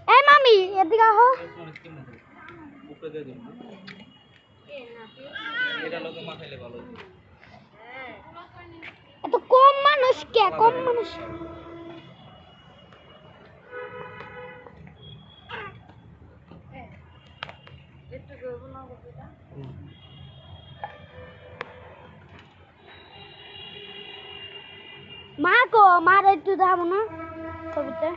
এই মামি এদিকে আহো এত কম মানুষ কে কম মানুষ মা কো মার একটু দাও না ছবিতে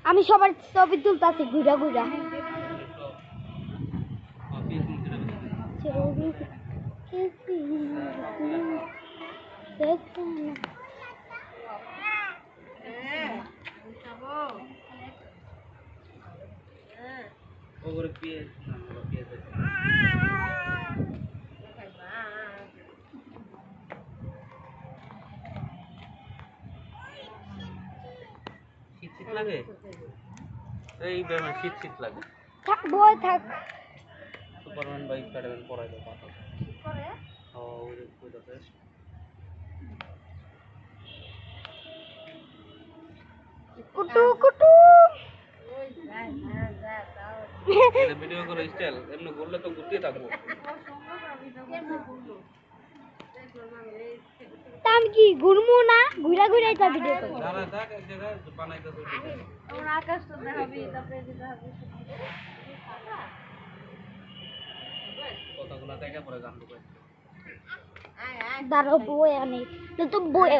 আমি সবার ছবি তুলতাছি ঘুরা ঘুরা শীত লাগে এই বেমা শীত লাগে থাক বই থাক সুপারম্যান বা স্পাইডারম্যান পড়াই দাও পাতা কি করে ও ওই কইতাছে কুটু কুটু ওই যা তাও এটা ভিডিও করে স্টাইল এমনি বললে তো ঘুরতে থাকবো তাম কি ঘুরমু না ঘুরা ঘুরাই তা ভিডিও করব যারা থাক এক জায়গায় বানাইতাছে আমরা আকাশ তো দেখাবি তারপরে দিতে হবে কথাগুলো দেখা পরে গান গাইবে দাঁড়াও বই আনি তো বই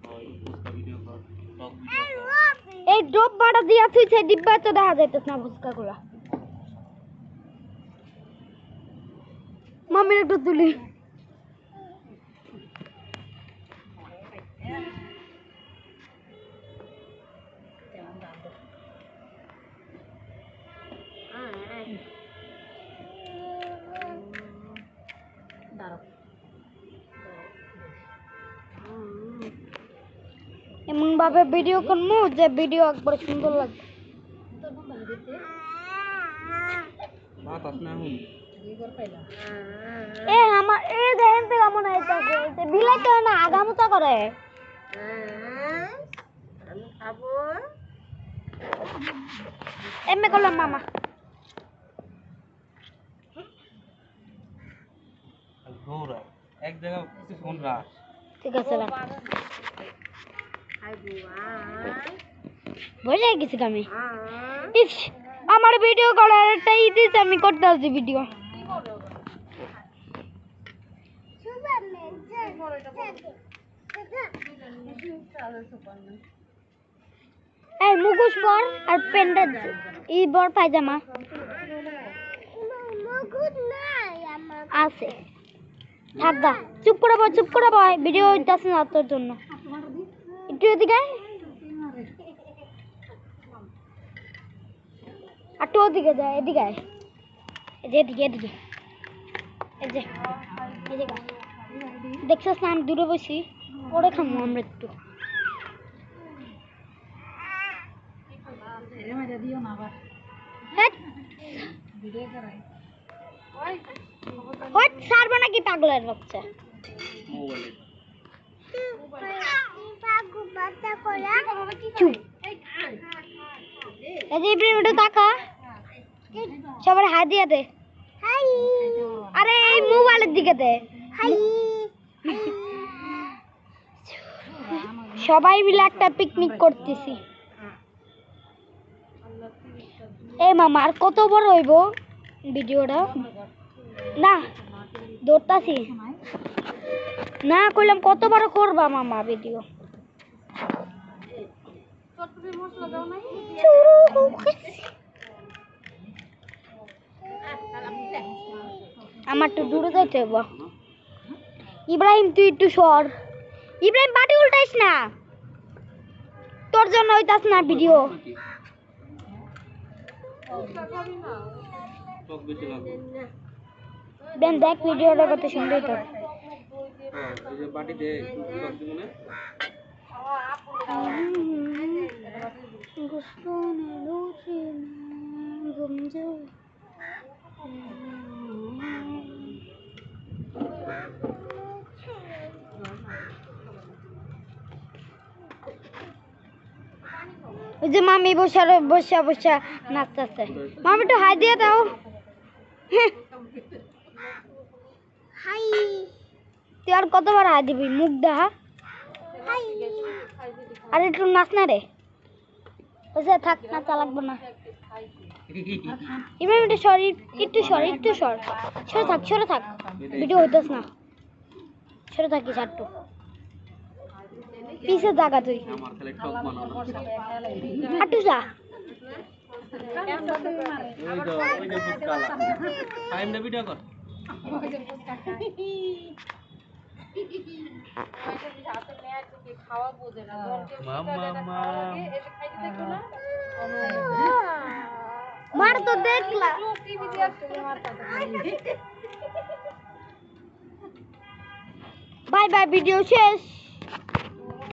ওই ফুচকা ভিডিও কর ব্লগ ভিডিও কর এই ড্রপ বাড়া দিয়া থুইছে ডিব্বা তো দেখা যাইতেছ না ফুচকা গুলা মামির একটু তুলি এমন ভাবে ভিডিও করমু যে ভিডিও একবার সুন্দর লাগবে বাত আসনা হুন এ আমার এ দেখেন তো কেমন আইতাছে যে বিলাই তো না আগামুতা করে আমি খাবো এমএ করলাম মামা ঘোরা এক জায়গা ফোন রাখ ঠিক আছে রাখ ভুলে গেছি আমি ইস আমার ভিডিও করার একটা ইতিস আমি করতে আসছি ভিডিও এই মুখোশ পর আর প্যান্টটা এই বর পায়জামা আছে থাকবা চুপ করে বয় ভিডিও হইতাছে না তোর জন্য একটু এদিকে আর তো ওদিকে যায় এদিকে আয় এই যে এদিকে এই যে এদিকে দেখছস না আমি দূরে বসি পরে খামো আমরা একটু ছাড়বো নাকি পাগলের বাচ্চা সবার হাত দিয়ে দে আরে এই মোবাইলের দিকে দে সবাই মিলে একটা পিকনিক করতেছি এই মামা আর কত বড় হইব ভিডিওটা না দৌড়তাছি না কইলাম কত বড় করবা মামা ভিডিও আমার তো দূরে যাইতে হবে ইব্রাহিম তুই একটু সর ইব্রাহিম বাটি উল্টাইস না তোর জন্য হইতাছ না ভিডিও দেন দেখ ভিডিওটা কত সুন্দর তো এই যে বাটি দে ব্লগ দিব না গুস্তনে লুচি গমজে ওই যে মামি বসে বসে নাচতেছে। মামি একটু হাই দিয়ে দাও। হাই। তুই আর কতবার হাই দিবি? মুখ দেখা। হাই। আর একটু নাচ না রে। ওসে থাক না, তা লাগবে না। ইমাম একটু সর, একটু সর। সরে থাক। ভিডিও হইতেছ না। সরে থাকিস একটু। পিছে জায়গা তুই। আমার খালি ঠক বানানো। একটু যা। ওই যে ফুসকালা। টাইমটা ভিডিও কর। মাম্মা মার তো দেখলা। বাই বাই, ভিডিও শেষ।